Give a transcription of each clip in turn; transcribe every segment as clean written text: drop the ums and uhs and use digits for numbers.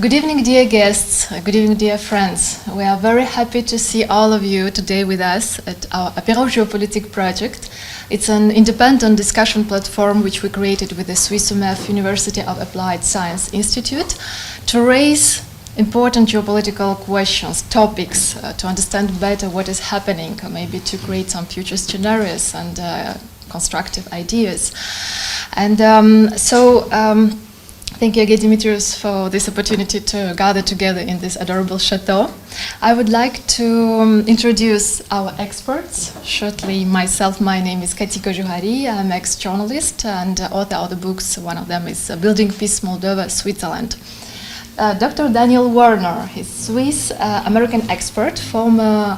Good evening, dear guests. Good evening, dear friends. We are very happy to see all of you today with us at our Apéro Géopolitique project. It's an independent discussion platform which we created with the Swiss University of Applied Science Institute to raise important geopolitical questions, topics, to understand better what is happening, maybe to create some future scenarios and constructive ideas. And thank you again, Dimitrios, for this opportunity to gather together in this adorable chateau. I would like to introduce our experts. Shortly, myself, my name is Kati Kojuhari. I'm an ex-journalist and author of the books. One of them is Building Peace, Moldova, Switzerland. Dr. Daniel Werner, he's Swiss-American expert, former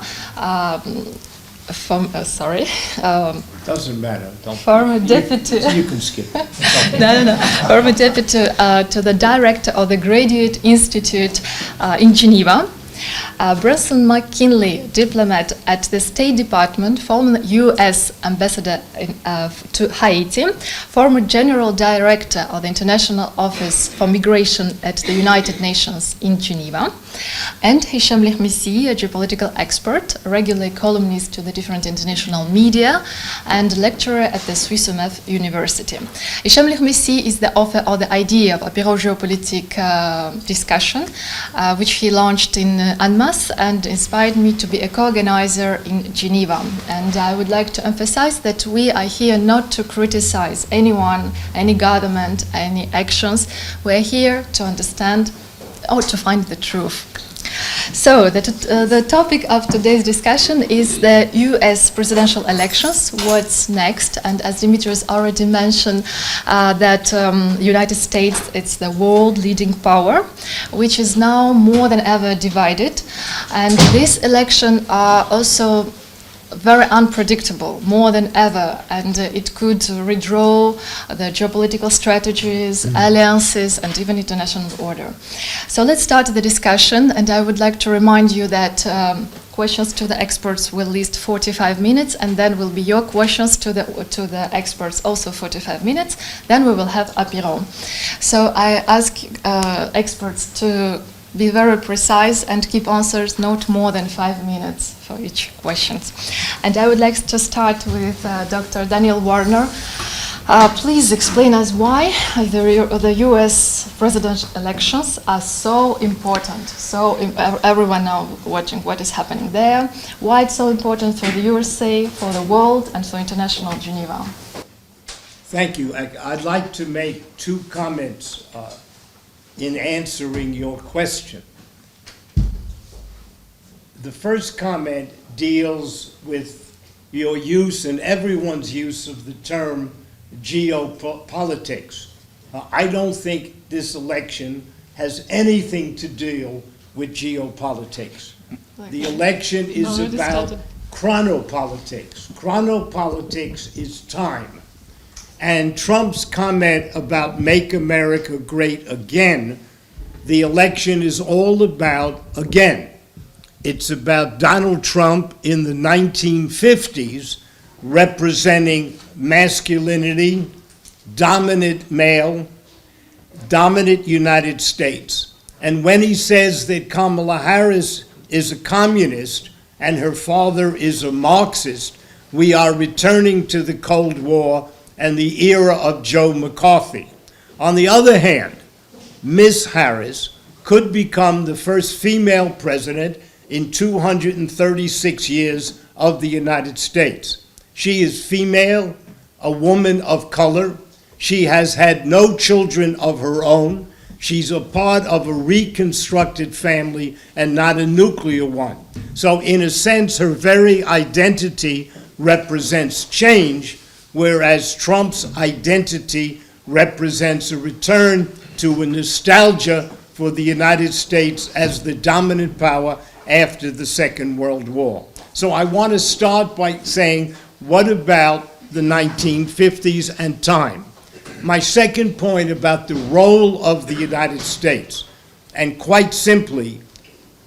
doesn't matter. Former deputy. You can skip. No. Former deputy to the director of the Graduate Institute in Geneva. Brunson McKinley, diplomat at the State Department, former U.S. ambassador to Haiti, former general director of the International Office for Migration at the United Nations in Geneva, and Hicham Lihmissi, a geopolitical expert, regular columnist to the different international media, and lecturer at the Swiss University. Hicham Lihmissi is the author of the idea of Apéro Géopolitique discussion, which he launched in Annemasse and inspired me to be a co-organizer in Geneva. And I would like to emphasize that we are here not to criticize anyone, any government, any actions. We're here to understand or to find the truth. So the topic of today's discussion is the US presidential elections, what's next, and as Dimitrios already mentioned, that United States, it's the world leading power, which is now more than ever divided, and this election are also very unpredictable, more than ever, and it could redraw the geopolitical strategies, alliances, and even international order. So let's start the discussion, and I would like to remind you that questions to the experts will last 45 minutes, and then will be your questions to the experts also 45 minutes. Then we will have apéro. So I ask experts to be very precise and keep answers not more than 5 minutes for each question. And I would like to start with Dr. Daniel Werner. Please explain us why the US presidential elections are so important. So everyone now watching what is happening there. Why it's so important for the USA, for the world, and for international Geneva. Thank you. I'd like to make two comments in answering your question. The first comment deals with your use and everyone's use of the term geopolitics. I don't think this election has anything to do with geopolitics. The election is about chronopolitics. Chronopolitics is time. And Trump's comment about Make America Great Again, the election is all about again. It's about Donald Trump in the 1950s representing masculinity, dominant male, dominant United States. And when he says that Kamala Harris is a communist and her father is a Marxist, we are returning to the Cold War and the era of Joe McCarthy. On the other hand, Ms. Harris could become the first female president in 236 years of the United States. She is female, a woman of color. She has had no children of her own. She's a part of a reconstructed family and not a nuclear one. So in a sense, her very identity represents change, whereas Trump's identity represents a return to a nostalgia for the United States as the dominant power after the Second World War. So I want to start by saying, what about the 1950s and time? My second point about the role of the United States, and quite simply,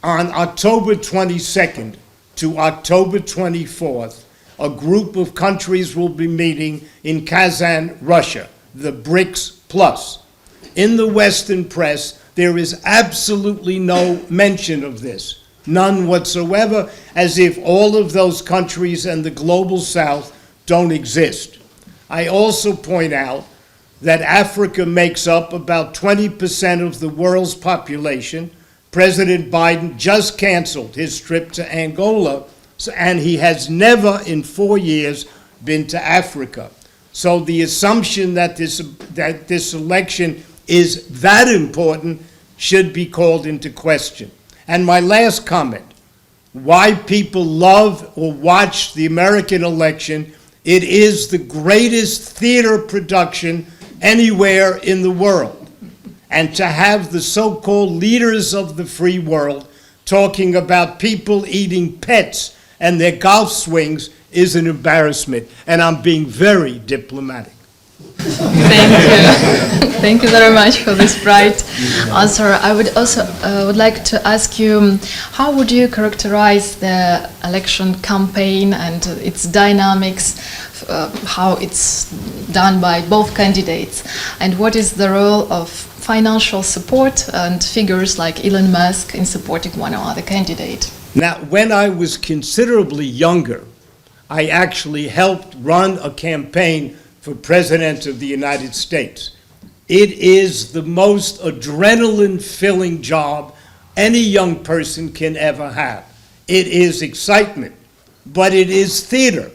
on October 22nd to October 24th, a group of countries will be meeting in Kazan, Russia, the BRICS Plus. In the Western press, there is absolutely no mention of this, none whatsoever, as if all of those countries and the global south don't exist. I also point out that Africa makes up about 20% of the world's population. President Biden just canceled his trip to Angola, and he has never in 4 years been to Africa. So the assumption that this election is that important should be called into question. And my last comment, why people love or watch the American election, it is the greatest theater production anywhere in the world. And to have the so-called leaders of the free world talking about people eating pets and their golf swings is an embarrassment. And I'm being very diplomatic. Thank you. Thank you very much for this bright answer. I would also would like to ask you, how would you characterize the election campaign and its dynamics, how it's done by both candidates, and what is the role of financial support and figures like Elon Musk in supporting one or other candidate? Now, when I was considerably younger, I actually helped run a campaign for President of the United States. It is the most adrenaline-filling job any young person can ever have. It is excitement, but it is theater.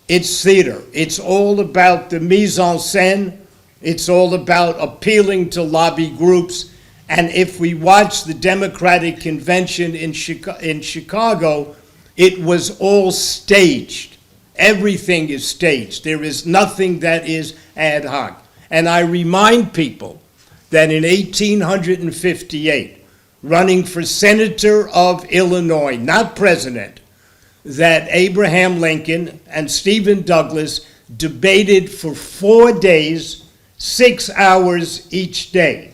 It's theater. It's all about the mise en scène. It's all about appealing to lobby groups. And if we watch the Democratic Convention in Chicago, it was all staged. Everything is staged. There is nothing that is ad hoc. And I remind people that in 1858, running for senator of Illinois, not president, that Abraham Lincoln and Stephen Douglas debated for 4 days, 6 hours each day.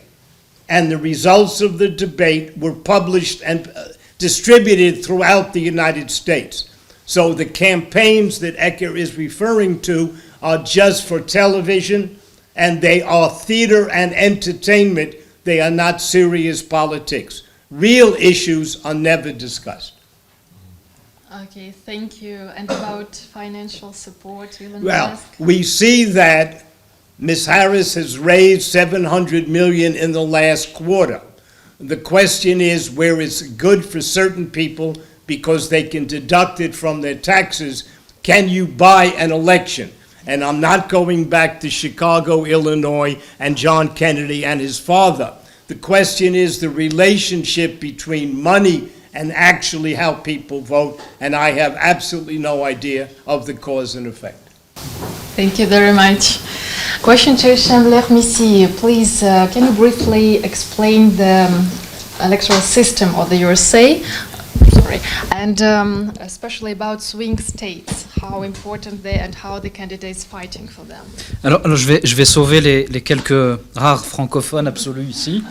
And the results of the debate were published and distributed throughout the United States. So the campaigns that Ecker is referring to are just for television, and they are theater and entertainment. They are not serious politics. Real issues are never discussed. Okay, thank you. And about financial support, Elon Well, Musk? we see that Ms. Harris has raised $700 million in the last quarter. The question is where it's good for certain people because they can deduct it from their taxes. Can you buy an election? And I'm not going back to Chicago, Illinois, and John Kennedy and his father. The question is the relationship between money and actually how people vote, and I have absolutely no idea of the cause and effect. Thank you very much. Question to Chandler Missy. Please, can you briefly explain the electoral system of the USA? Sorry. And especially about swing states, how important they and how the candidates fighting for them. Alors je vais sauver les quelques rares francophones absolus ici.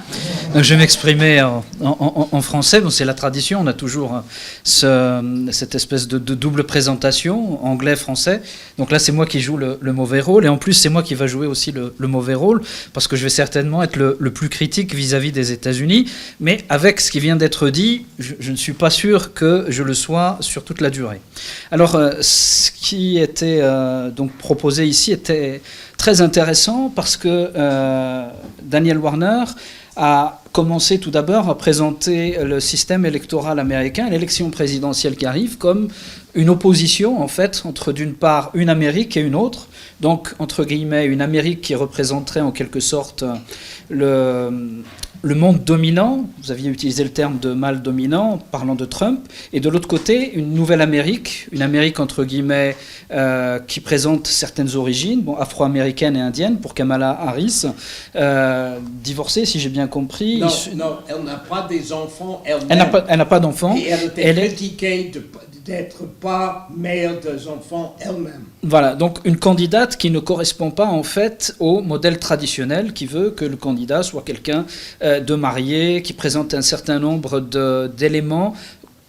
Donc je vais m'exprimer en français. Bon, c'est la tradition, on a toujours cette espèce de double présentation, anglais-français. Donc là, c'est moi qui joue le mauvais rôle. Et en plus, c'est moi qui va jouer aussi le mauvais rôle, parce que je vais certainement être le plus critique vis-à-vis des États-Unis. Mais avec ce qui vient d'être dit, je ne suis pas sûr que je le sois sur toute la durée. Alors, ce qui était donc proposé ici était très intéressant parce que Daniel Warner a commencé tout d'abord à présenter le système électoral américain, l'élection présidentielle qui arrive, comme une opposition en fait entre d'une part une Amérique et une autre, donc entre guillemets une Amérique qui représenterait en quelque sorte le monde dominant, vous aviez utilisé le terme de mal dominant, parlant de Trump, et de l'autre côté, une nouvelle Amérique, une Amérique entre guillemets qui présente certaines origines, bon, afro-américaines et indiennes pour Kamala Harris, divorcée si j'ai bien compris. Non, elle n'a pas des enfants elle-même. Elle n'a pas d'enfants. Et elle était critiquée d'être pas mère des enfants elle-même. Voilà, donc une candidate qui ne correspond pas en fait au modèle traditionnel qui veut que le candidat soit quelqu'un de marié, qui présente un certain nombre d'éléments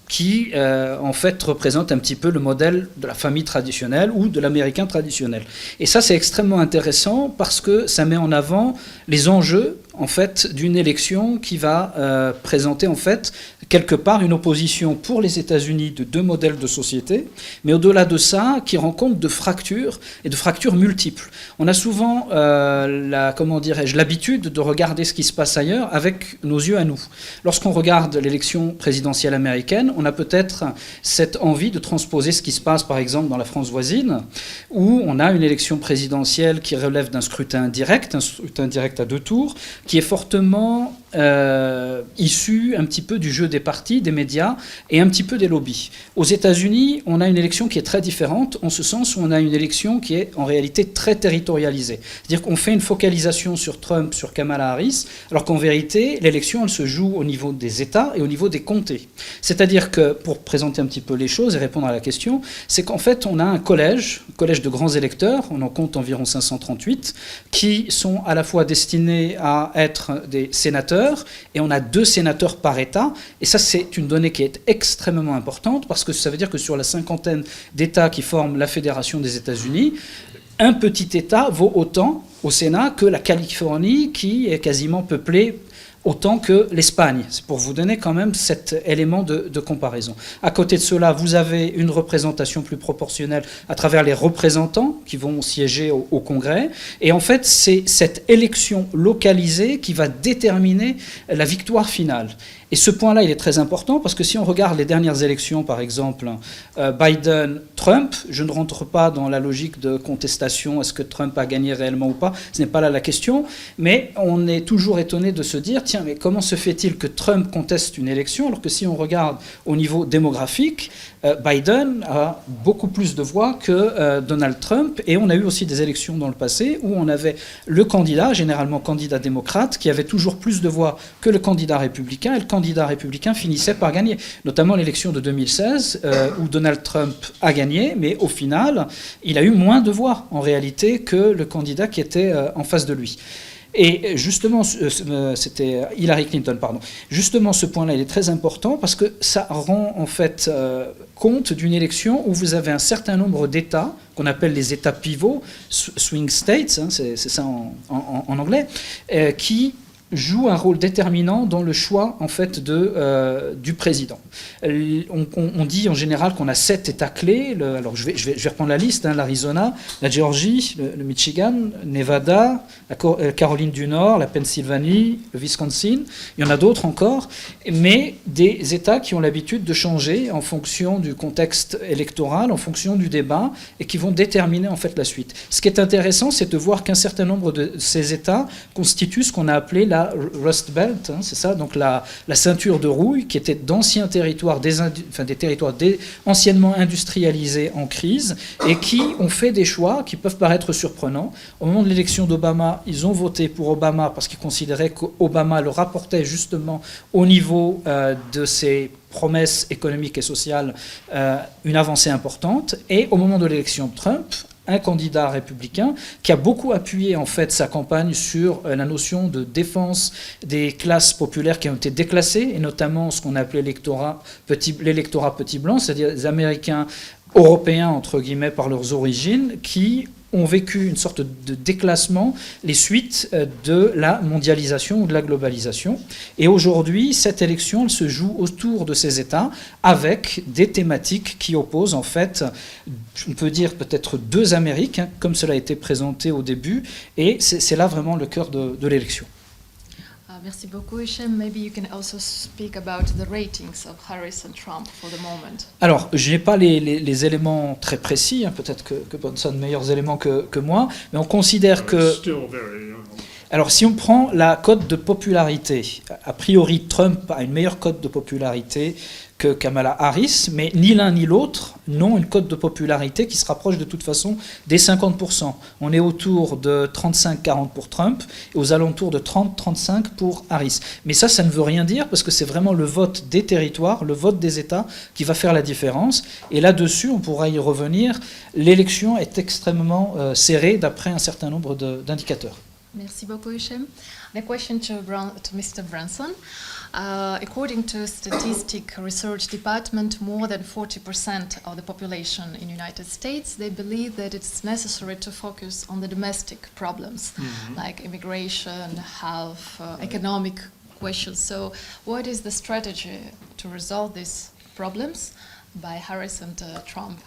qui en fait représentent un petit peu le modèle de la famille traditionnelle ou de l'américain traditionnel. Et ça c'est extrêmement intéressant parce que ça met en avant les enjeux en fait, d'une élection qui va présenter, en fait, quelque part une opposition pour les États-Unis de deux modèles de société, mais au-delà de ça, qui rend compte de fractures, et de fractures multiples. On a souvent, l'habitude de regarder ce qui se passe ailleurs avec nos yeux à nous. Lorsqu'on regarde l'élection présidentielle américaine, on a peut-être cette envie de transposer ce qui se passe, par exemple, dans la France voisine, où on a une élection présidentielle qui relève d'un scrutin direct à deux tours, qui est fortement issu un petit peu du jeu des partis, des médias et un petit peu des lobbies. Aux États-Unis, on a une élection qui est très différente, en ce sens où on a une élection qui est en réalité très territorialisée. C'est-à-dire qu'on fait une focalisation sur Trump, sur Kamala Harris, alors qu'en vérité, l'élection, elle se joue au niveau des États et au niveau des comtés. C'est-à-dire que, pour présenter un petit peu les choses et répondre à la question, c'est qu'en fait, on a un collège de grands électeurs, on en compte environ 538, qui sont à la fois destinés à être des sénateurs, et on a 2 sénateurs par État, et ça c'est une donnée qui est extrêmement importante, parce que ça veut dire que sur la cinquantaine d'États qui forment la Fédération des États-Unis, un petit État vaut autant au Sénat que la Californie, qui est quasiment peuplée autant que l'Espagne. C'est pour vous donner quand même cet élément de comparaison. À côté de cela, vous avez une représentation plus proportionnelle à travers les représentants qui vont siéger au Congrès. Et en fait, c'est cette élection localisée qui va déterminer la victoire finale. Et ce point-là, il est très important parce que si on regarde les dernières élections, par exemple, Biden-Trump, je ne rentre pas dans la logique de contestation, est-ce que Trump a gagné réellement ou pas, ce n'est pas là la question, mais on est toujours étonné de se dire, tiens, mais comment se fait-il que Trump conteste une élection alors que si on regarde au niveau démographique, Biden a beaucoup plus de voix que Donald Trump, et on a eu aussi des élections dans le passé où on avait le candidat, généralement candidat démocrate, qui avait toujours plus de voix que le candidat républicain, et le candidat républicain finissait par gagner, notamment l'élection de 2016 où Donald Trump a gagné, mais au final, il a eu moins de voix en réalité que le candidat qui était en face de lui. Et justement, c'était Hillary Clinton, pardon. Justement, ce point-là, il est très important parce que ça rend en fait compte d'une élection où vous avez un certain nombre d'États, qu'on appelle les États pivots, swing states, hein, c'est ça en anglais, qui joue un rôle déterminant dans le choix en fait du président. On dit en général qu'on a 7 États clés. Alors je vais reprendre la liste, hein, l'Arizona, la Géorgie, le Michigan, Nevada, la Caroline du Nord, la Pennsylvanie, le Wisconsin. Il y en a d'autres encore, mais des États qui ont l'habitude de changer en fonction du contexte électoral, en fonction du débat, et qui vont déterminer en fait la suite. Ce qui est intéressant, c'est de voir qu'un certain nombre de ces États constituent ce qu'on a appelé la Rust Belt, hein, c'est ça, donc la ceinture de rouille, qui était d'anciens territoires, des territoires anciennement industrialisés en crise, et qui ont fait des choix qui peuvent paraître surprenants. Au moment de l'élection d'Obama, ils ont voté pour Obama parce qu'ils considéraient qu'Obama leur apportait justement au niveau de ses promesses économiques et sociales une avancée importante. Et au moment de l'élection de Trump, un candidat républicain qui a beaucoup appuyé en fait sa campagne sur la notion de défense des classes populaires qui ont été déclassées, et notamment ce qu'on appelait l'électorat petit blanc, c'est-à-dire les Américains européens entre guillemets par leurs origines, qui ont vécu une sorte de déclassement, les suites de la mondialisation ou de la globalisation. Et aujourd'hui, cette élection, elle se joue autour de ces États avec des thématiques qui opposent en fait, on peut dire peut-être 2 Amériques, hein, comme cela a été présenté au début, et c'est là vraiment le cœur de l'élection. Merci beaucoup, Hichem. Maybe you can also speak about the ratings of Harris and Trump for the moment. Alors, je n'ai pas les éléments très précis, hein, peut-être que Brunson a de meilleurs éléments que moi, mais on considère que... Alors, si on prend la cote de popularité, a priori, Trump a une meilleure cote de popularité que Kamala Harris, mais ni l'un ni l'autre n'ont une cote de popularité qui se rapproche de toute façon des 50%. On est autour de 35-40 pour Trump et aux alentours de 30-35 pour Harris. Mais ça ne veut rien dire parce que c'est vraiment le vote des territoires, le vote des États qui va faire la différence. Et là-dessus, on pourra y revenir. L'élection est extrêmement serrée d'après un certain nombre d'indicateurs. Merci beaucoup, Hichem. The question to Mr. Brunson. According to Statistic Research Department, more than 40% of the population in the United States, they believe that it's necessary to focus on the domestic problems, like immigration, health, economic questions. So what is the strategy to resolve these problems by Harris and Trump?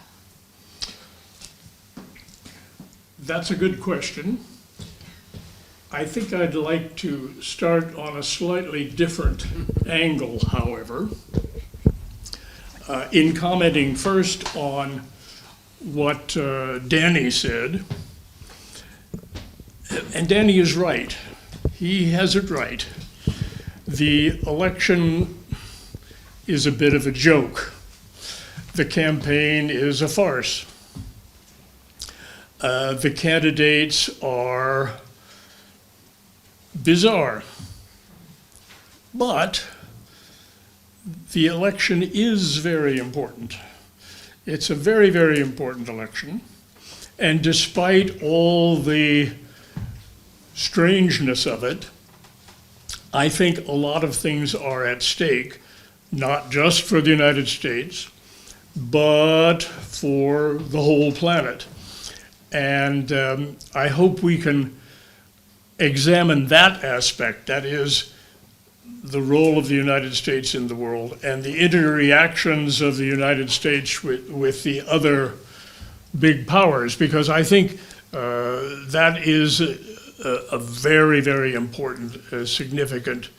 That's a good question. I think I'd like to start on a slightly different angle, however, in commenting first on what Danny said. And Danny is right. He has it right. The election is a bit of a joke. The campaign is a farce. The candidates are bizarre. But the election is very important. It's a very, very important election. And despite all the strangeness of it, I think a lot of things are at stake, not just for the United States, but for the whole planet. And I hope we can examine that aspect, that is, the role of the United States in the world and the interreactions of the United States with the other big powers, because I think that is a very, very important, significant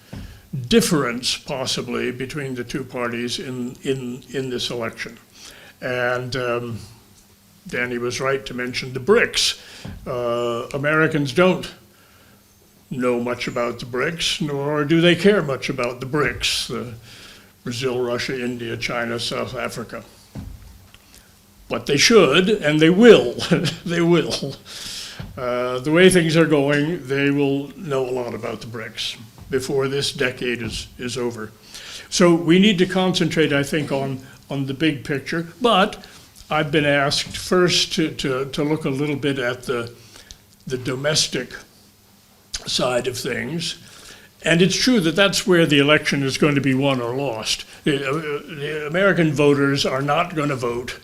difference, possibly, between the two parties in this election. And Danny was right to mention the BRICS. Americans don't know much about the BRICS, nor do they care much about the BRICS, Brazil, Russia, India, China, South Africa. But they should, and they will. They will. The way things are going, they will know a lot about the BRICS before this decade is over. So we need to concentrate, I think, on the big picture. But I've been asked first to look a little bit at the domestic side of things. And it's true that that's where the election is going to be won or lost. The American voters are not going to vote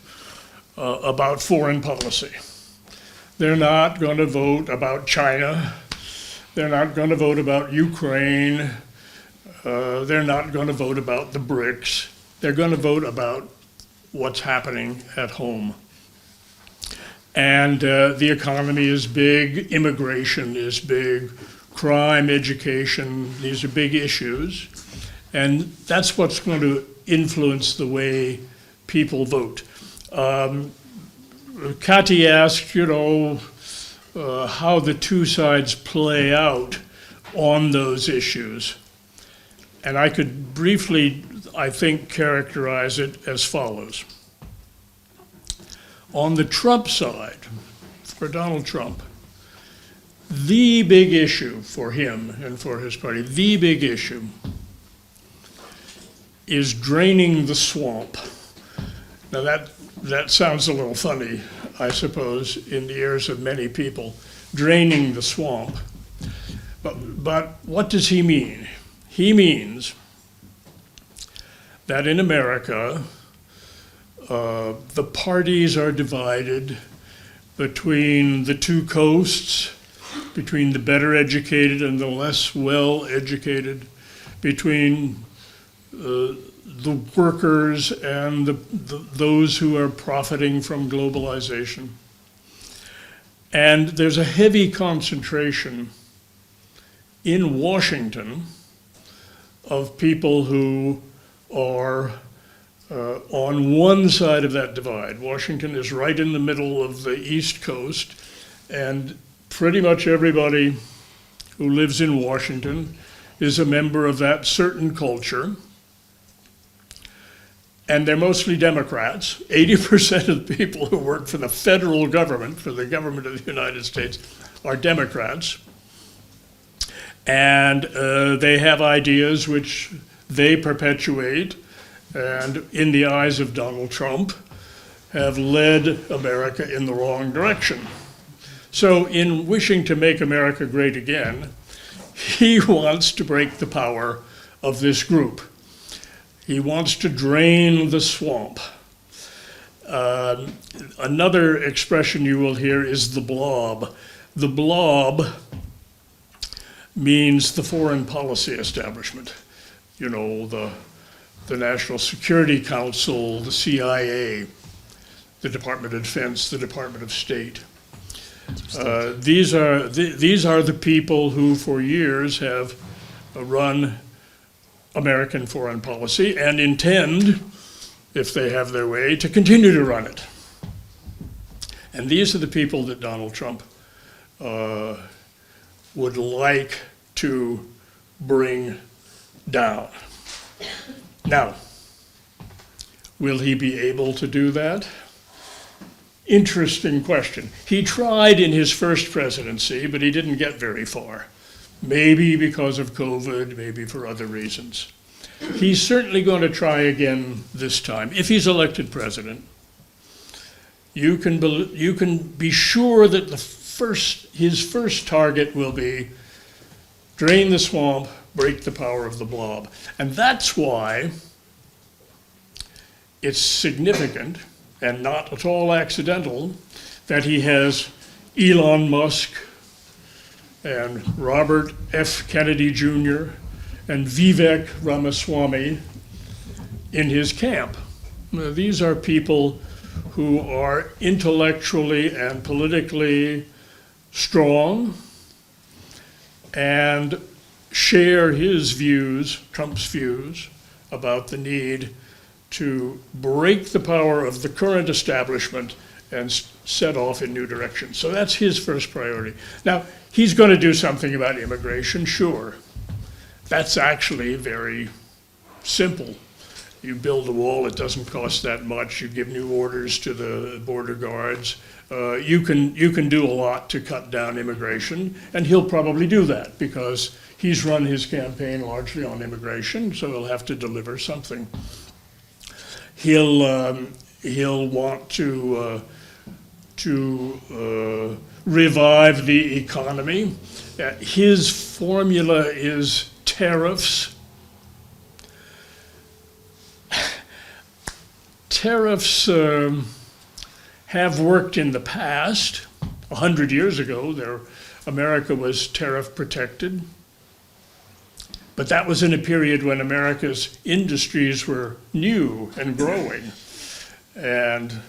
about foreign policy. They're not going to vote about China. They're not going to vote about Ukraine. They're not going to vote about the BRICS. They're going to vote about what's happening at home. And the economy is big, immigration is big, crime, education, these are big issues. And that's what's going to influence the way people vote. Kati asked, how the two sides play out on those issues. And I could briefly, I think, characterize it as follows. On the Trump side, for Donald Trump, the big issue for him and for his party, the big issue is draining the swamp. Now that sounds a little funny, I suppose, in the ears of many people, draining the swamp. But what does he mean? He means that in America, the parties are divided between the two coasts, between the better educated and the less well educated, between the workers and those who are profiting from globalization. And there's a heavy concentration in Washington of people who are on one side of that divide. Washington is right in the middle of the East Coast, and pretty much everybody who lives in Washington is a member of that certain culture. And they're mostly Democrats. 80% of the people who work for the federal government, for the government of the United States, are Democrats. And they have ideas which they perpetuate, and in the eyes of Donald Trump, have led America in the wrong direction. So in wishing to make America great again, he wants to break the power of this group. He wants to drain the swamp. Another expression you will hear is the blob. The blob means the foreign policy establishment. You know, the National Security Council, the CIA, the Department of Defense, the Department of State. These are the people who for years have run American foreign policy and intend, if they have their way, to continue to run it. And these are the people that Donald Trump would like to bring down. Now, will he be able to do that? Interesting question. He tried in his first presidency, but he didn't get very far. Maybe because of COVID, maybe for other reasons. He's certainly going to try again this time. If he's elected president, you can be sure that his first target will be drain the swamp, break the power of the blob. And that's why it's significant and not at all accidental that he has Elon Musk and Robert F. Kennedy Jr. and Vivek Ramaswamy in his camp. Now, these are people who are intellectually and politically strong and share his views, Trump's views, about the need to break the power of the current establishment and set off in new directions. So that's his first priority. Now, he's going to do something about immigration, sure. That's actually very simple. You build a wall, it doesn't cost that much. You give new orders to the border guards. You can do a lot to cut down immigration, and he'll probably do that because he's run his campaign largely on immigration, so he'll have to deliver something. He'll want to revive the economy. His formula is tariffs. Tariffs have worked in the past. 100 years ago, America was tariff protected. But that was in a period when America's industries were new and growing and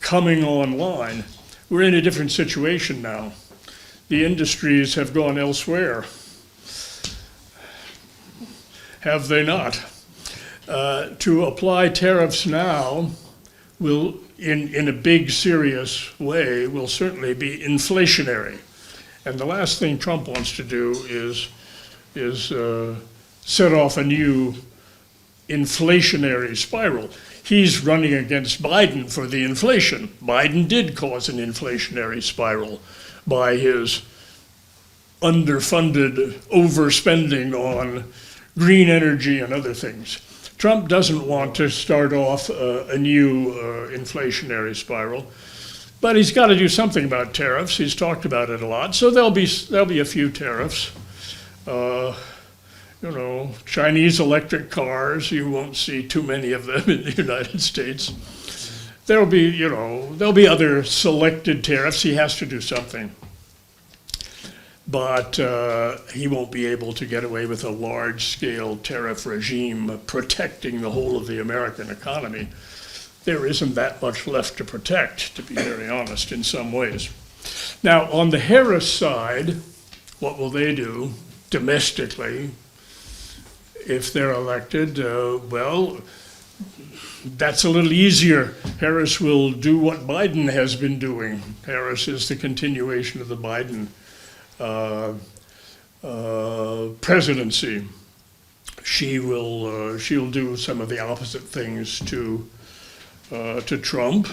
coming online. We're in a different situation now. The industries have gone elsewhere. Have they not? To apply tariffs now will, in a big, serious way, will certainly be inflationary. And the last thing Trump wants to do is set off a new inflationary spiral. He's running against Biden for the inflation. Biden did cause an inflationary spiral by his underfunded overspending on green energy and other things. Trump doesn't want to start off a new inflationary spiral, but he's got to do something about tariffs. He's talked about it a lot, so there'll be a few tariffs. Chinese electric cars, you won't see too many of them in the United States. There'll be other selected tariffs. He has to do something. But he won't be able to get away with a large-scale tariff regime protecting the whole of the American economy. There isn't that much left to protect, to be very honest, in some ways. Now, on the Harris side, what will they do domestically if they're elected? Well, that's a little easier. Harris will do what Biden has been doing. Harris is the continuation of the Biden presidency. She'll do some of the opposite things to Trump.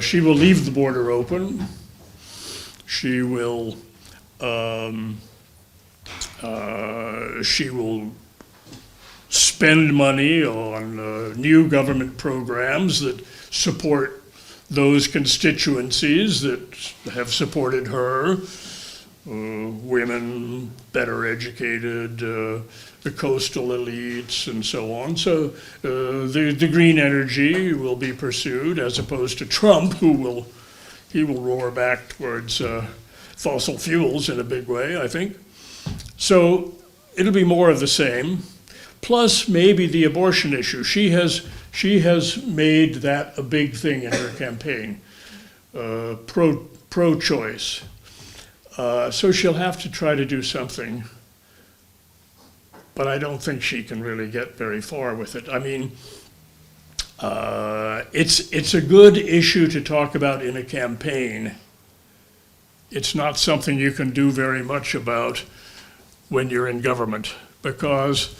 She will leave the border open. She will spend money on new government programs that support those constituencies that have supported her. women, better educated, the coastal elites, and so on. So the green energy will be pursued, as opposed to Trump, who will roar back towards fossil fuels in a big way, I think. So it'll be more of the same. Plus maybe the abortion issue. She has made that a big thing in her campaign, pro-choice. So she'll have to try to do something, but I don't think she can really get very far with it. I mean, it's a good issue to talk about in a campaign. It's not something you can do very much about when you're in government, because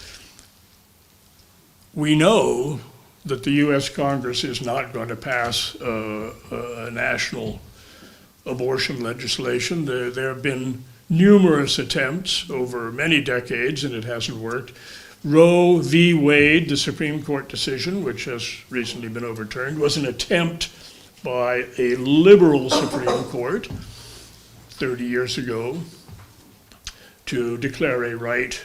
we know that the US Congress is not going to pass a national abortion legislation. There have been numerous attempts over many decades, and it hasn't worked. Roe v. Wade, the Supreme Court decision, which has recently been overturned, was an attempt by a liberal Supreme Court 30 years ago to declare a right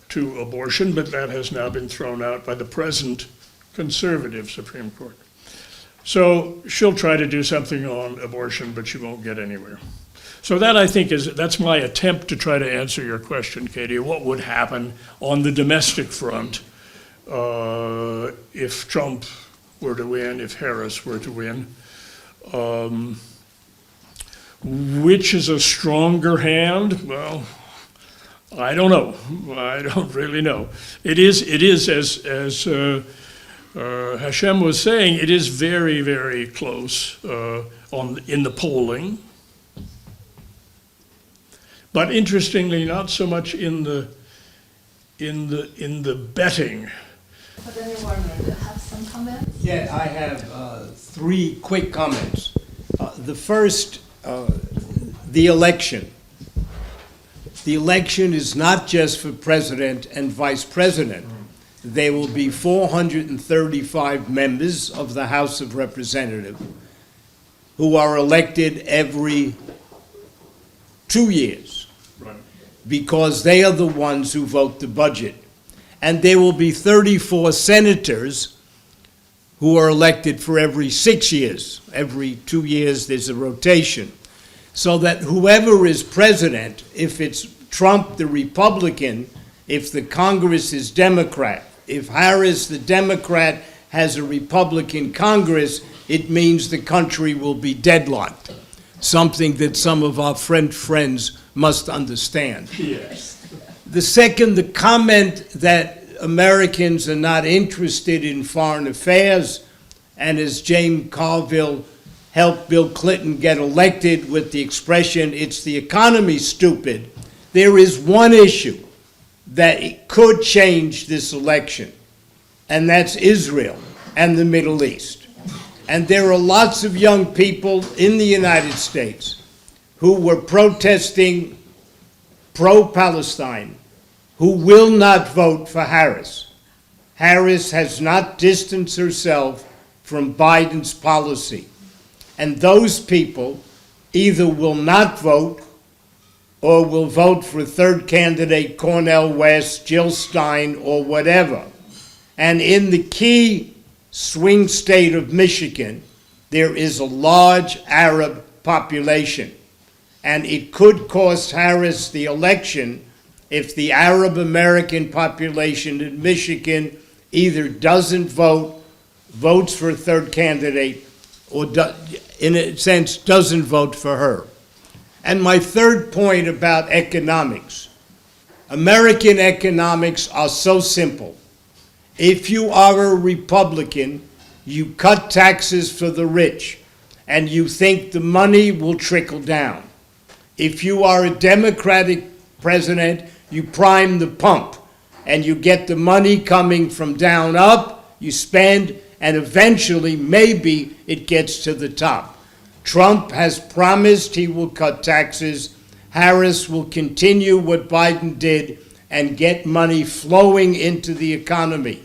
to abortion, but that has now been thrown out by the present conservative Supreme Court. So she'll try to do something on abortion, but she won't get anywhere. So that, I think, that's my attempt to try to answer your question, Katie. What would happen on the domestic front if Trump were to win, if Harris were to win? Which is a stronger hand? Well, I don't know. I don't really know. It is as Hashem was saying, it is very, very close in the polling. But interestingly, not so much in the betting. But then you want to have some comments? Yeah, I have 3 quick comments. The first, the election. The election is not just for president and vice president. There will be 435 members of the House of Representatives who are elected every 2 years, right, because they are the ones who vote the budget. And there will be 34 senators who are elected for every 6 years. Every 2 years there's a rotation. So that whoever is president, if it's Trump, the Republican, if the Congress is Democrat, if Harris, the Democrat, has a Republican Congress, it means the country will be deadlocked. Something that some of our French friends must understand. Yes. The second, the comment that Americans are not interested in foreign affairs, and as James Carville helped Bill Clinton get elected with the expression, it's the economy, stupid. There is one issue that it could change this election, and that's Israel and the Middle East. And there are lots of young people in the United States who were protesting pro-Palestine who will not vote for Harris. Harris has not distanced herself from Biden's policy. And those people either will not vote or will vote for third candidate Cornel West, Jill Stein, or whatever. And in the key swing state of Michigan, there is a large Arab population. And it could cost Harris the election if the Arab American population in Michigan either doesn't vote, votes for a third candidate, or in a sense doesn't vote for her. And my third point about economics. American economics are so simple. If you are a Republican, you cut taxes for the rich, and you think the money will trickle down. If you are a Democratic president, you prime the pump, and you get the money coming from down up, you spend, and eventually, maybe, it gets to the top. Trump has promised he will cut taxes. Harris will continue what Biden did and get money flowing into the economy.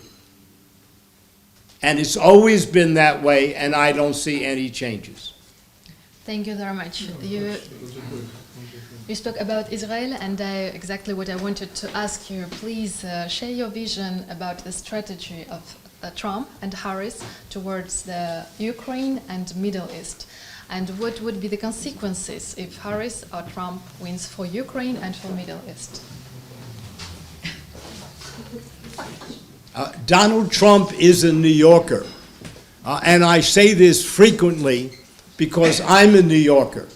And it's always been that way, and I don't see any changes. Thank you very much. You spoke about Israel, and exactly what I wanted to ask you. Please share your vision about the strategy of Trump and Harris towards the Ukraine and Middle East. And what would be the consequences if Harris or Trump wins for Ukraine and for Middle East? Donald Trump is a New Yorker. And I say this frequently because I'm a New Yorker.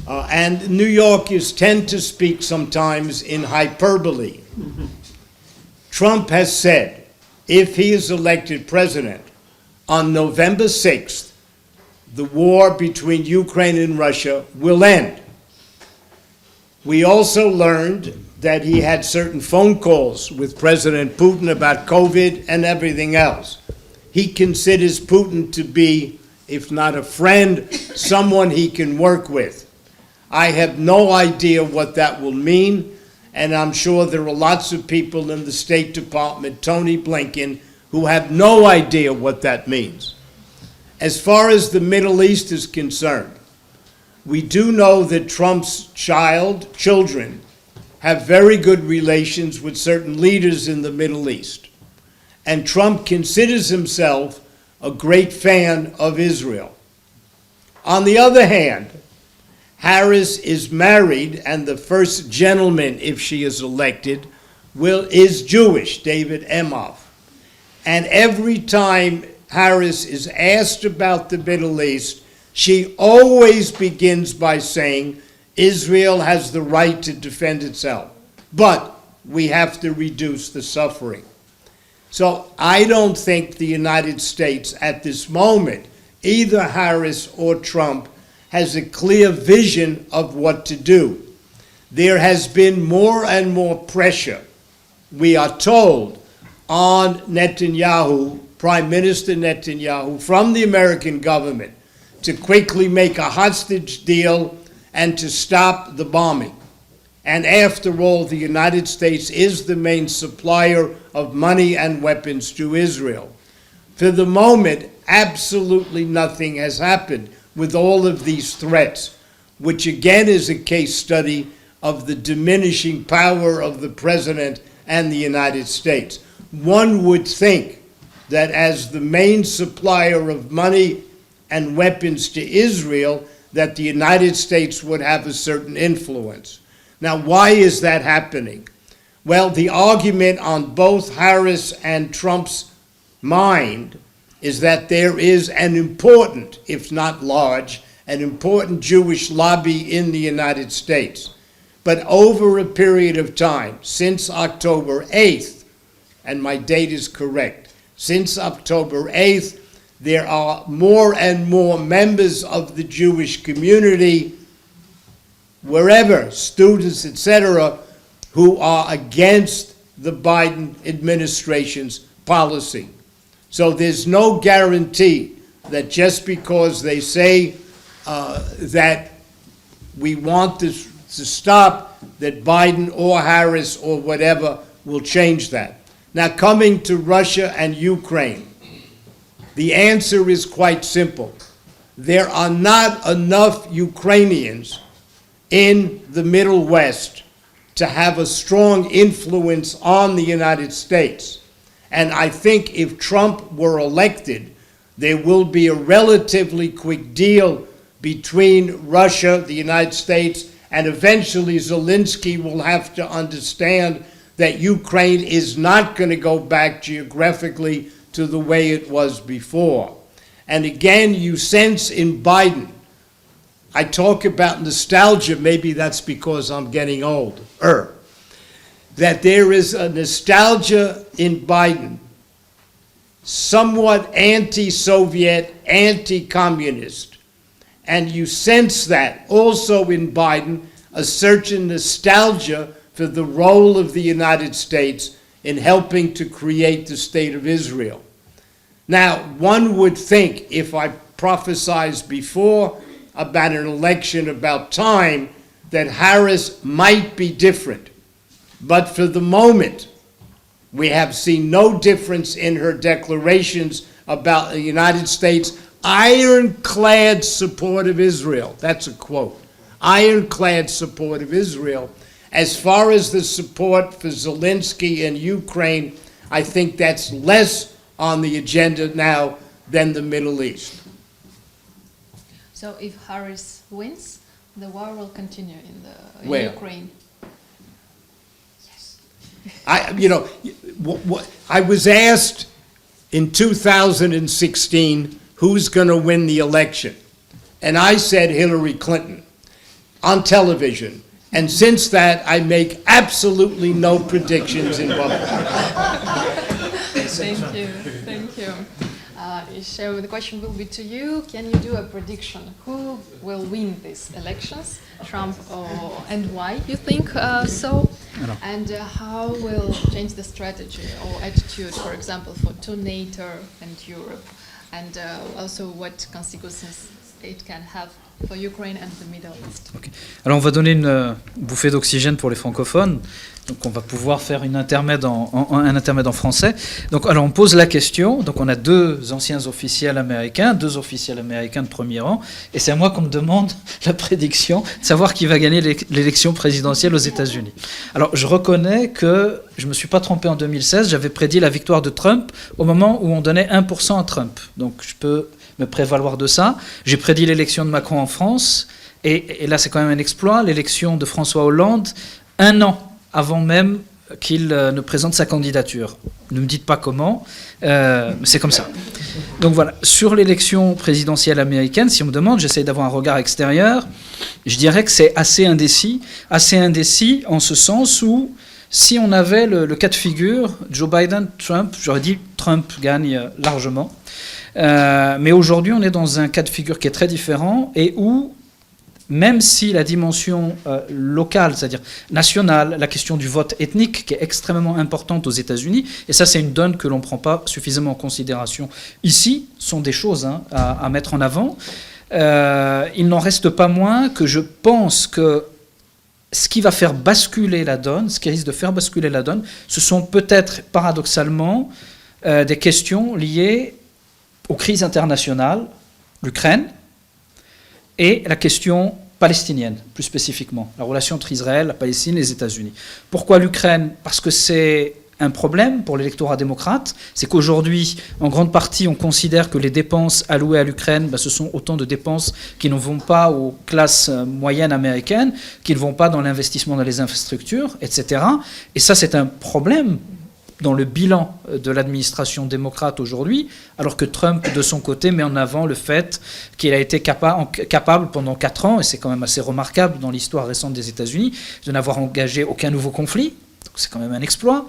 And New Yorkers tend to speak sometimes in hyperbole. Trump has said, if he is elected president, on November 6th, the war between Ukraine and Russia will end. We also learned that he had certain phone calls with President Putin about COVID and everything else. He considers Putin to be, if not a friend, someone he can work with. I have no idea what that will mean, and I'm sure there are lots of people in the State Department, Tony Blinken, who have no idea what that means. As far as the Middle East is concerned, we do know that Trump's children have very good relations with certain leaders in the Middle East. And Trump considers himself a great fan of Israel. On the other hand, Harris is married, and the first gentleman, if she is elected, is Jewish, David Emhoff. And every time Harris is asked about the Middle East, she always begins by saying, Israel has the right to defend itself, but we have to reduce the suffering. So I don't think the United States at this moment, either Harris or Trump, has a clear vision of what to do. There has been more and more pressure, we are told, on Netanyahu, Prime Minister Netanyahu, from the American government to quickly make a hostage deal and to stop the bombing. And after all, the United States is the main supplier of money and weapons to Israel. For the moment, absolutely nothing has happened with all of these threats, which again is a case study of the diminishing power of the president and the United States. One would think that as the main supplier of money and weapons to Israel, that the United States would have a certain influence. Now, why is that happening? Well, the argument on both Harris and Trump's mind is that there is an important, if not large, an important Jewish lobby in the United States. But over a period of time, since October 8th, and my date is correct, since October 8th, there are more and more members of the Jewish community, wherever, students, etc., who are against the Biden administration's policy. So there's no guarantee that just because they say that we want this to stop, that Biden or Harris or whatever will change that. Now, coming to Russia and Ukraine, the answer is quite simple. There are not enough Ukrainians in the Middle West to have a strong influence on the United States. And I think if Trump were elected, there will be a relatively quick deal between Russia, the United States, and eventually Zelensky will have to understand that Ukraine is not going to go back geographically to the way it was before. And again, you sense in Biden, I talk about nostalgia, maybe that's because I'm getting older, that there is a nostalgia in Biden, somewhat anti-Soviet, anti-communist. And you sense that also in Biden, a certain nostalgia for the role of the United States in helping to create the State of Israel. Now, one would think, if I prophesized before about an election about time, that Harris might be different. But for the moment, we have seen no difference in her declarations about the United States' ironclad support of Israel. That's a quote. ironclad support of Israel. As far as the support for Zelensky and Ukraine, I think that's less on the agenda now than the Middle East. So if Harris wins, the war will continue in Where? Ukraine. I was asked in 2016 who's going to win the election, and I said Hillary Clinton on television. And since that, I make absolutely no predictions in public. Thank you, thank you. So the question will be to you. Can you do a prediction? Who will win these elections, Trump and why you think so? And how will change the strategy or attitude, for example, to NATO and Europe? And also what consequences it can have for Ukraine and the Middle East. Okay. Alors on va donner une bouffée d'oxygène pour les francophones, donc on va pouvoir faire un intermède en français. Donc alors on pose la question, donc on a deux anciens officiels américains, deux officiels américains de premier rang, et c'est à moi qu'on me demande la prédiction, de savoir qui va gagner l'élection présidentielle aux États-Unis. Alors je reconnais que je ne me suis pas trompé en 2016, j'avais prédit la victoire de Trump au moment où on donnait 1% à Trump, donc je peux me prévaloir de ça. J'ai prédit l'élection de Macron en France, et là c'est quand même un exploit, l'élection de François Hollande, 1 an avant même qu'il ne présente sa candidature. Ne me dites pas comment, c'est comme ça. Donc voilà, sur l'élection présidentielle américaine, si on me demande, j'essaie d'avoir un regard extérieur, je dirais que c'est assez indécis en ce sens où si on avait le cas de figure, Joe Biden, Trump, j'aurais dit Trump gagne largement. Mais aujourd'hui, on est dans un cas de figure qui est très différent et où, même si la dimension locale, c'est-à-dire nationale, la question du vote ethnique, qui est extrêmement importante aux États-Unis, et ça c'est une donne que l'on ne prend pas suffisamment en considération ici, sont des choses à mettre en avant, il n'en reste pas moins que je pense que ce qui va faire basculer la donne, ce qui risque de faire basculer la donne, ce sont peut-être paradoxalement des questions liées aux crises internationales, l'Ukraine, et la question palestinienne, plus spécifiquement, la relation entre Israël, la Palestine et les États-Unis. Pourquoi l'Ukraine ? Parce que c'est un problème pour l'électorat démocrate, c'est qu'aujourd'hui, en grande partie, on considère que les dépenses allouées à l'Ukraine, ce sont autant de dépenses qui ne vont pas aux classes moyennes américaines, qui ne vont pas dans l'investissement dans les infrastructures, etc. Et ça, c'est un problème dans le bilan de l'administration démocrate aujourd'hui, alors que Trump, de son côté, met en avant le fait qu'il a été capable pendant 4 ans, et c'est quand même assez remarquable dans l'histoire récente des États-Unis, de n'avoir engagé aucun nouveau conflit, donc c'est quand même un exploit,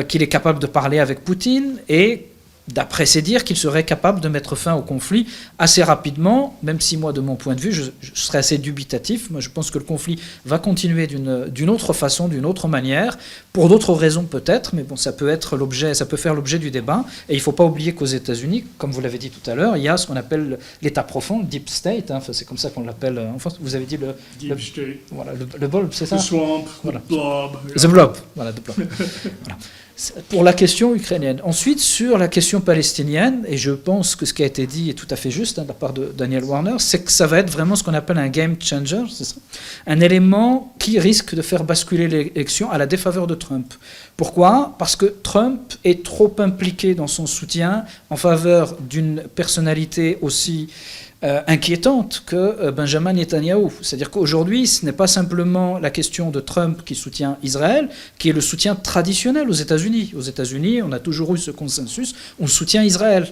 qu'il est capable de parler avec Poutine, et d'après ses dires, qu'il serait capable de mettre fin au conflit assez rapidement, même si moi, de mon point de vue, je serais assez dubitatif. Moi, je pense que le conflit va continuer d'une autre façon, d'une autre manière, pour d'autres raisons peut-être, mais bon, ça peut faire l'objet du débat. Et il ne faut pas oublier qu'aux États-Unis, comme vous l'avez dit tout à l'heure, il y a ce qu'on appelle l'État profond, le deep state, enfin, c'est comme ça qu'on l'appelle en France. Vous avez dit le deep state. Voilà, le blob, c'est ça? The swamp, voilà. The blob. The blob, voilà, the blob. Voilà. Pour la question ukrainienne. Ensuite, sur la question palestinienne, et je pense que ce qui a été dit est tout à fait juste de la part de Daniel Warner, c'est que ça va être vraiment ce qu'on appelle un game changer, c'est ça ? Un élément qui risque de faire basculer l'élection à la défaveur de Trump. Pourquoi ? Parce que Trump est trop impliqué dans son soutien en faveur d'une personnalité aussi inquiétante que Benjamin Netanyahou. C'est-à-dire qu'aujourd'hui, ce n'est pas simplement la question de Trump qui soutient Israël, qui est le soutien traditionnel aux États-Unis. Aux États-Unis, on a toujours eu ce consensus, on soutient Israël.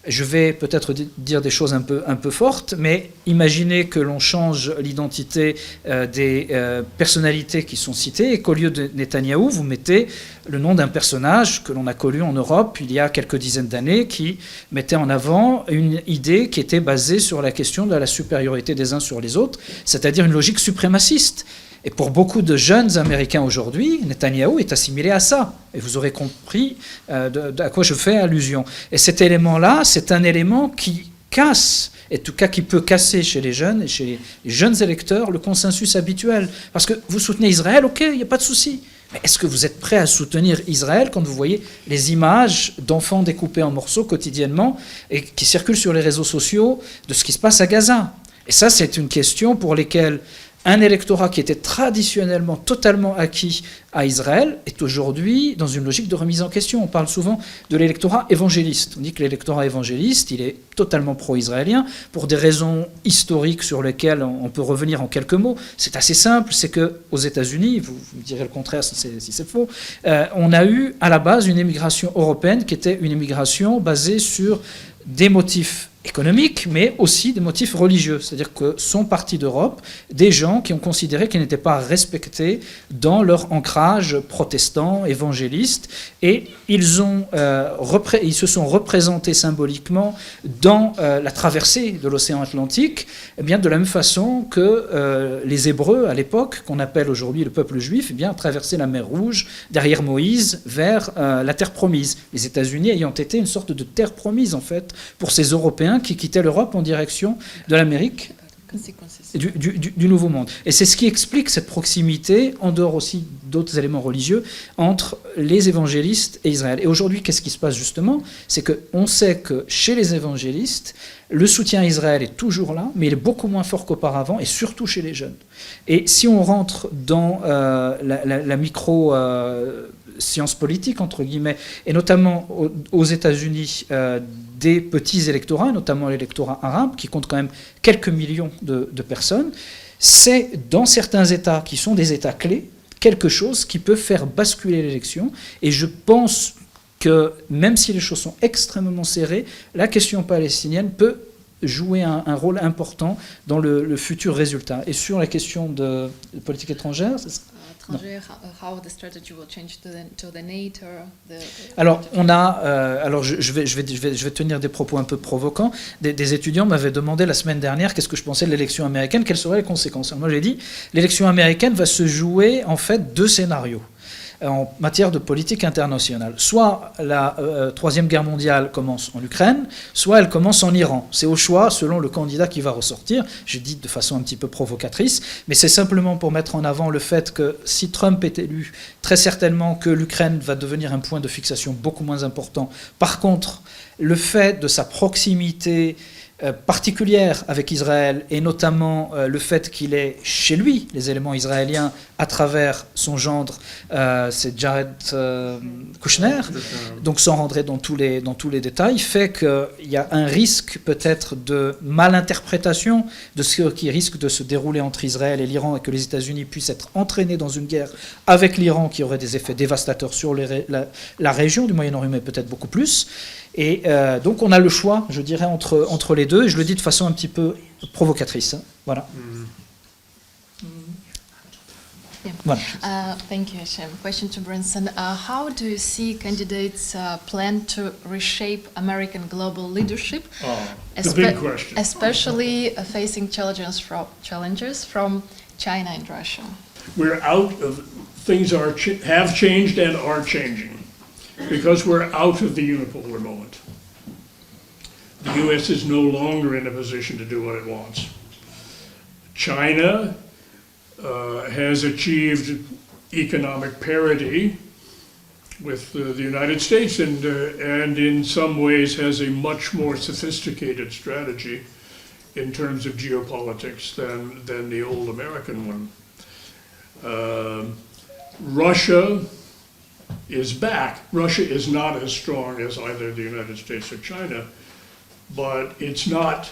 Je vais peut-être dire des choses un peu fortes, mais imaginez que l'on change l'identité des personnalités qui sont citées et qu'au lieu de Netanyahou, vous mettez le nom d'un personnage que l'on a connu en Europe il y a quelques dizaines d'années qui mettait en avant une idée qui était basée sur la question de la supériorité des uns sur les autres, c'est-à-dire une logique suprémaciste. Et pour beaucoup de jeunes Américains aujourd'hui, Netanyahou est assimilé à ça. Et vous aurez compris à quoi je fais allusion. Et cet élément-là, c'est un élément qui casse, et en tout cas qui peut casser chez les jeunes et chez les jeunes électeurs le consensus habituel. Parce que vous soutenez Israël, ok, il n'y a pas de souci. Mais est-ce que vous êtes prêt à soutenir Israël quand vous voyez les images d'enfants découpés en morceaux quotidiennement et qui circulent sur les réseaux sociaux de ce qui se passe à Gaza ? Et ça, c'est une question pour laquelle un électorat qui était traditionnellement totalement acquis à Israël est aujourd'hui dans une logique de remise en question. On parle souvent de l'électorat évangéliste. On dit que l'électorat évangéliste, il est totalement pro-israélien pour des raisons historiques sur lesquelles on peut revenir en quelques mots. C'est assez simple, c'est qu'aux États-Unis, vous me direz le contraire si c'est faux, on a eu à la base une immigration européenne qui était une immigration basée sur des motifs économiques, mais aussi des motifs religieux. C'est-à-dire que sont partis d'Europe des gens qui ont considéré qu'ils n'étaient pas respectés dans leur ancrage protestant, évangéliste, et ils se sont représentés symboliquement dans la traversée de l'océan Atlantique, eh bien, de la même façon que les Hébreux, à l'époque, qu'on appelle aujourd'hui le peuple juif, eh bien, traversaient la mer Rouge derrière Moïse vers la terre promise. Les États-Unis ayant été une sorte de terre promise, en fait, pour ces Européens qui quittaient l'Europe en direction de l'Amérique du Nouveau Monde. Et c'est ce qui explique cette proximité, en dehors aussi d'autres éléments religieux, entre les évangélistes et Israël. Et aujourd'hui, qu'est-ce qui se passe justement? C'est qu'on sait que chez les évangélistes, le soutien à Israël est toujours là, mais il est beaucoup moins fort qu'auparavant, et surtout chez les jeunes. Et si on rentre dans la micro-science politique, entre guillemets, et notamment aux États-Unis, des petits électorats, notamment l'électorat arabe, qui compte quand même quelques millions de personnes, c'est dans certains États qui sont des États clés, quelque chose qui peut faire basculer l'élection. Et je pense que même si les choses sont extrêmement serrées, la question palestinienne peut jouer un rôle important dans le futur résultat. Et sur la question de politique étrangère, how the strategy will change to the NATO. Alors, je vais tenir des propos un peu provocants. Des étudiants m'avaient demandé la semaine dernière qu'est-ce que je pensais de l'élection américaine, quelles seraient les conséquences. Alors moi, j'ai dit, l'élection américaine va se jouer en fait deux scénarios en matière de politique internationale. Soit la Troisième Guerre mondiale commence en Ukraine, soit elle commence en Iran. C'est au choix selon le candidat qui va ressortir. J'ai dit de façon un petit peu provocatrice, mais c'est simplement pour mettre en avant le fait que si Trump est élu, très certainement que l'Ukraine va devenir un point de fixation beaucoup moins important. Par contre, le fait de sa proximité particulière avec Israël, et notamment le fait qu'il ait chez lui les éléments israéliens à travers son gendre, c'est Jared Kushner, donc sans rentrer dans tous les détails, fait qu'il y a un risque peut-être de malinterprétation de ce qui risque de se dérouler entre Israël et l'Iran, et que les États-Unis puissent être entraînés dans une guerre avec l'Iran qui aurait des effets dévastateurs sur la région du Moyen-Orient, mais peut-être beaucoup plus. Et donc on a le choix, je dirais, entre les deux, et je le dis de façon un petit peu provocatrice. Hein. Voilà. Yeah. Voilà. Thank you, Hashem. Question to Brunson. How do you see candidates' plan to reshape American global leadership? The big question. Especially facing challenges from China and Russia. We're out of, things have changed and are changing. Because we're out of the unipolar moment. The U.S. is no longer in a position to do what it wants. China has achieved economic parity with the United States, and in some ways has a much more sophisticated strategy in terms of geopolitics than the old American one. Russia is back. Russia is not as strong as either the United States or China, but it's not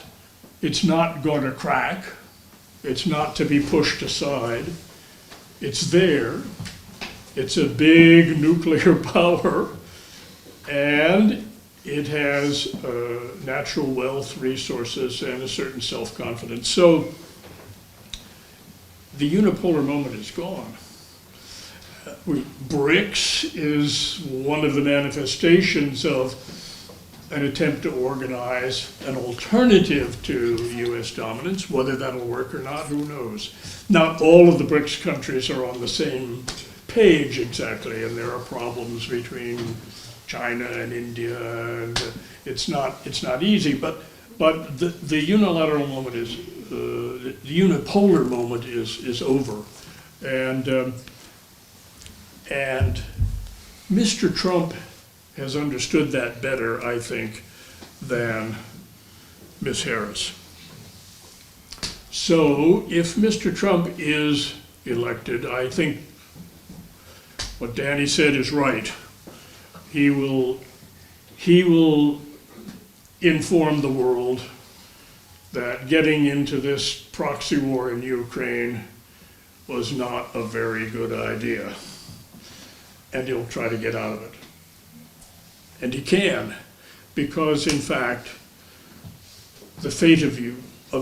going to crack. It's not to be pushed aside. It's there. It's a big nuclear power, and it has natural wealth, resources, and a certain self-confidence. So the unipolar moment is gone. BRICS is one of the manifestations of an attempt to organize an alternative to U.S. dominance. Whether that'll work or not, who knows? Not all of the BRICS countries are on the same page exactly, and there are problems between China and India, and it's not easy. But the unilateral moment is the unipolar moment is over, and Mr. Trump has understood that better, I think, than Ms. Harris. So if Mr. Trump is elected, I think what Danny said is right. He will inform the world that getting into this proxy war in Ukraine was not a very good idea. And he'll try to get out of it. And he can, because in fact, the fate of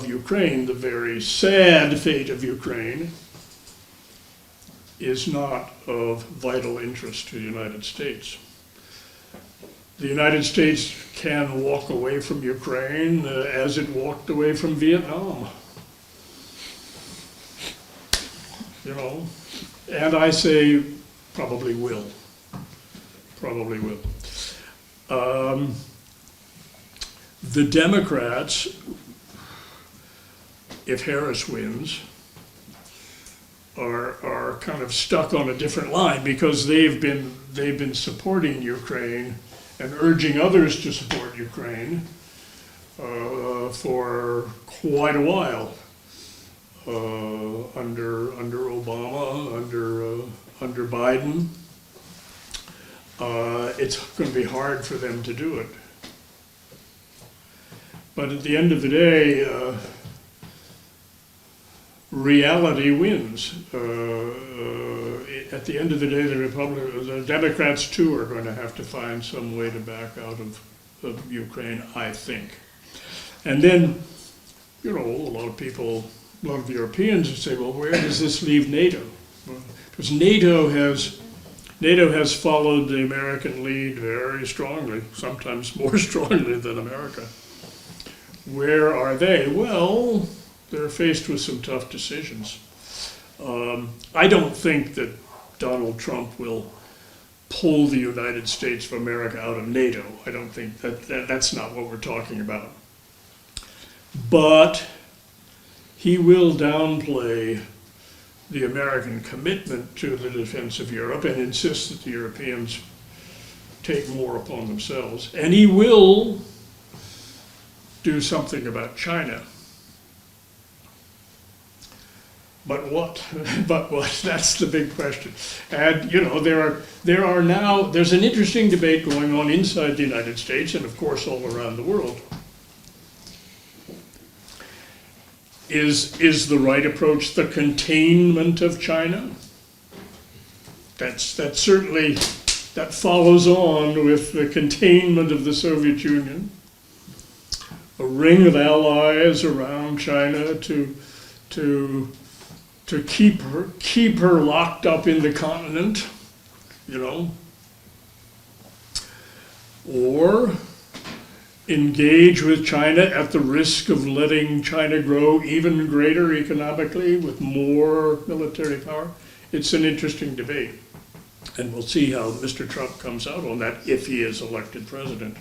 Ukraine, the very sad fate of Ukraine, is not of vital interest to the United States. The United States can walk away from Ukraine as it walked away from Vietnam. You know, and I say probably will. Probably will. The Democrats, if Harris wins, are kind of stuck on a different line because they've been supporting Ukraine and urging others to support Ukraine for quite a while. Under Obama, under Biden, it's going to be hard for them to do it. But at the end of the day, reality wins. At the end of the day, the Democrats too are going to have to find some way to back out of Ukraine, I think. And then, you know, a lot of Europeans would say, well, where does this leave NATO? Because NATO has followed the American lead very strongly, sometimes more strongly than America. Where are they? Well, they're faced with some tough decisions. I don't think that Donald Trump will pull the United States of America out of NATO. I don't think that's not what we're talking about. But he will downplay the American commitment to the defense of Europe and insist that the Europeans take more upon themselves. And he will do something about China. But what? But what? That's the big question. And you know, there's an interesting debate going on inside the United States and of course all around the world. Is the right approach the containment of China? That certainly follows on with the containment of the Soviet Union. A ring of allies around China to keep her locked up in the continent, you know, or engage with China at the risk of letting China grow even greater economically with more military power. It's an interesting debate, and we'll see how Mr. Trump comes out on that if he is elected president.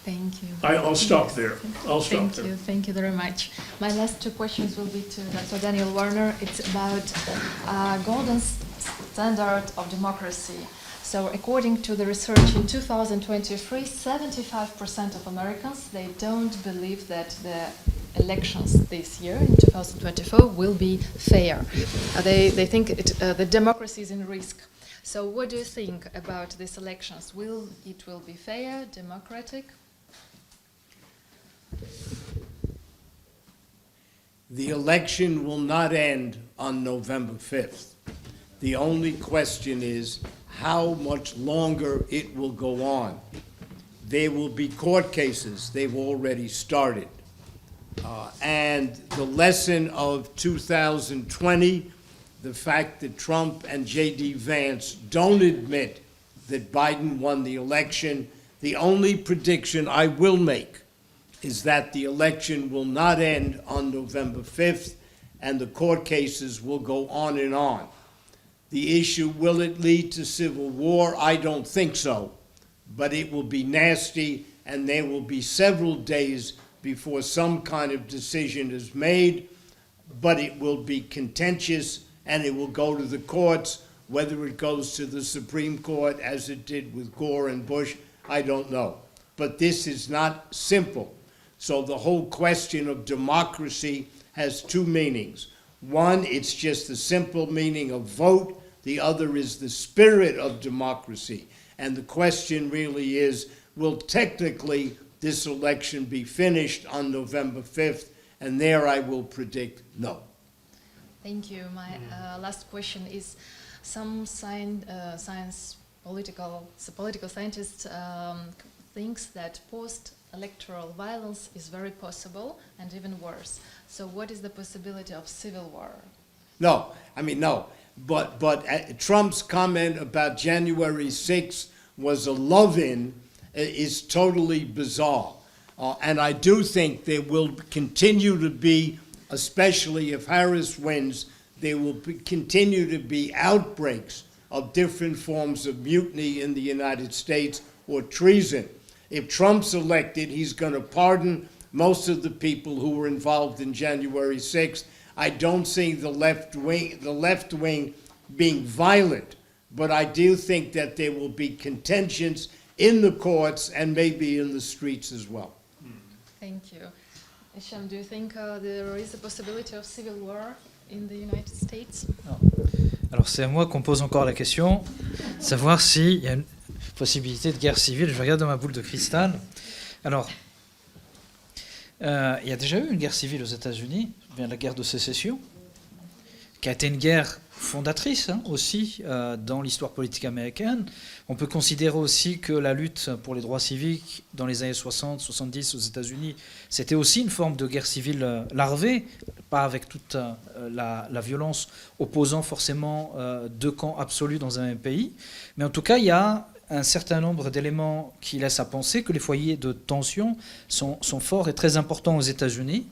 Thank you. I'll stop there. Thank you very much. My last two questions will be to Dr. Daniel Warner. It's about golden standard of democracy. So according to the research in 2023, 75% of Americans, they don't believe that the elections this year in 2024 will be fair. They think the democracy is in risk. So what do you think about these elections? Will it be fair, democratic? The election will not end on November 5th. The only question is how much longer it will go on. There will be court cases. They've already started. And the lesson of 2020, the fact that Trump and J.D. Vance don't admit that Biden won the election, the only prediction I will make is that the election will not end on November 5th, and the court cases will go on and on. The issue, will it lead to civil war? I don't think so, but it will be nasty, and there will be several days before some kind of decision is made, but it will be contentious, and it will go to the courts. Whether it goes to the Supreme Court, as it did with Gore and Bush, I don't know. But this is not simple. So the whole question of democracy has two meanings. One, it's just the simple meaning of vote. The other is the spirit of democracy. And the question really is, will technically this election be finished on November 5th? And there I will predict no. Thank you. My last question is, some political scientists thinks that post-electoral violence is very possible and even worse. So what is the possibility of civil war? No. But Trump's comment about January 6th was a love-in is totally bizarre. And I do think there will continue to be, especially if Harris wins, there will continue to be outbreaks of different forms of mutiny in the United States or treason. If Trump's elected, he's going to pardon most of the people who were involved in January 6th. I don't see the left wing being violent, but I do think that there will be contentions in the courts and maybe in the streets as well. Thank you. Hicham, do you think there is a possibility of civil war in the United States? Alors c'est à moi qu'on pose encore la question, savoir s'il y a une possibilité de guerre civile. Je regarde dans ma boule de cristal. Alors, il y a déjà eu une guerre civile aux États-Unis, bien la guerre de sécession, qui a été une guerre fondatrice aussi dans l'histoire politique américaine. On peut considérer aussi que la lutte pour les droits civiques dans les années 60-70 aux États-Unis, c'était aussi une forme de guerre civile larvée, pas avec toute la violence opposant forcément deux camps absolus dans un même pays. Mais en tout cas, il y a un certain nombre d'éléments qui laissent à penser que les foyers de tension sont forts et très importants aux États-Unis.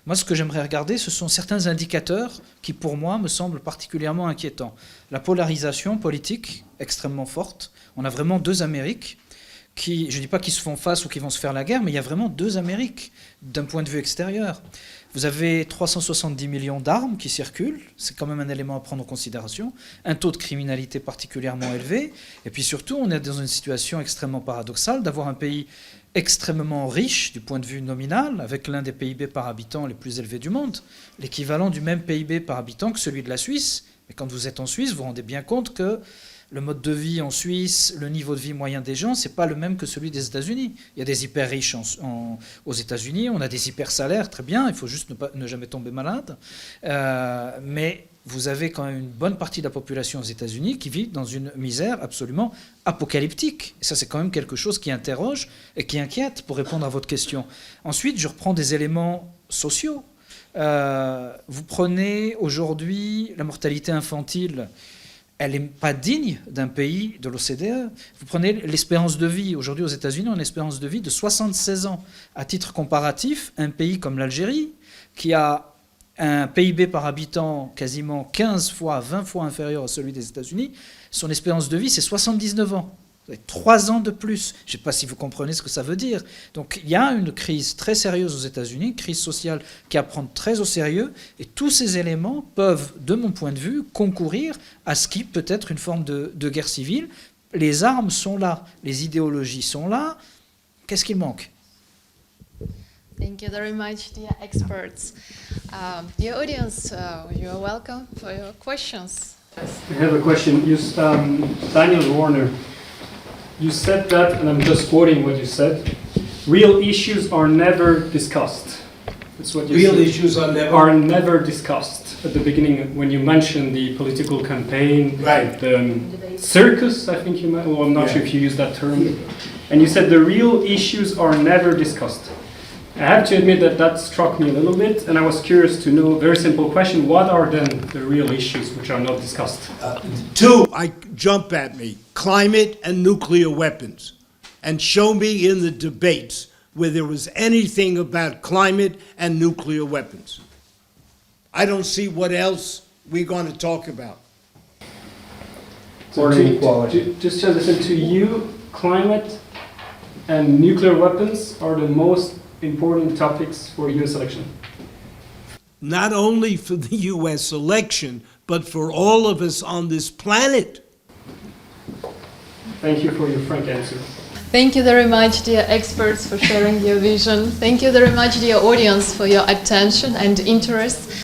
Moi, ce que j'aimerais regarder, ce sont certains indicateurs qui, pour moi, me semblent particulièrement inquiétants. La polarisation politique extrêmement forte. On a vraiment deux Amériques qui, je ne dis pas qu'ils se font face ou qu'ils vont se faire la guerre, mais il y a vraiment deux Amériques d'un point de vue extérieur. Vous avez 370 millions d'armes qui circulent, c'est quand même un élément à prendre en considération, un taux de criminalité particulièrement élevé, et puis surtout, on est dans une situation extrêmement paradoxale d'avoir un pays extrêmement riche du point de vue nominal, avec l'un des PIB par habitant les plus élevés du monde, l'équivalent du même PIB par habitant que celui de la Suisse. Mais quand vous êtes en Suisse, vous vous rendez bien compte que le mode de vie en Suisse, le niveau de vie moyen des gens, c'est pas le même que celui des États-Unis. Il y a des hyper riches aux États-Unis, on a des hyper salaires, très bien, il faut juste ne jamais tomber malade. Mais vous avez quand même une bonne partie de la population aux États-Unis qui vit dans une misère absolument apocalyptique. Et ça, c'est quand même quelque chose qui interroge et qui inquiète, pour répondre à votre question. Ensuite, je reprends des éléments sociaux. Vous prenez aujourd'hui la mortalité infantile, elle n'est pas digne d'un pays de l'OCDE. Vous prenez l'espérance de vie. Aujourd'hui, aux États-Unis, on a une espérance de vie de 76 ans. À titre comparatif, un pays comme l'Algérie, qui a un PIB par habitant quasiment 15 fois, 20 fois inférieur à celui des États-Unis, son espérance de vie, c'est 79 ans. 3 ans de plus. Je ne sais pas si vous comprenez ce que ça veut dire. Donc il y a une crise très sérieuse aux États-Unis, une crise sociale qui à prendre très au sérieux, et tous ces éléments peuvent, de mon point de vue, concourir à ce qui peut être une forme de guerre civile. Les armes sont là, les idéologies sont là. Qu'est-ce qu'il manque? Thank you very much, dear experts. Dear audience, you are welcome for your questions. I have a question. Daniel Warner, you said that, and I'm just quoting what you said, real issues are never discussed. That's what you Real said. issues are never discussed at the beginning when you mentioned the political campaign, Right. the circus, I think you meant, well, I'm not sure if you used that term. And you said the real issues are never discussed. I have to admit that struck me a little bit, and I was curious to know, very simple question, what are then the real issues which are not discussed? Two, jump at me, climate and nuclear weapons. And show me in the debates where there was anything about climate and nuclear weapons. I don't see what else we're going to talk about. So just to listen to you, climate and nuclear weapons are the most important topics for US election. Not only for the U.S. election, but for all of us on this planet. Thank you for your frank answer. Thank you very much, dear experts, for sharing your vision. Thank you very much, dear audience, for your attention and interest.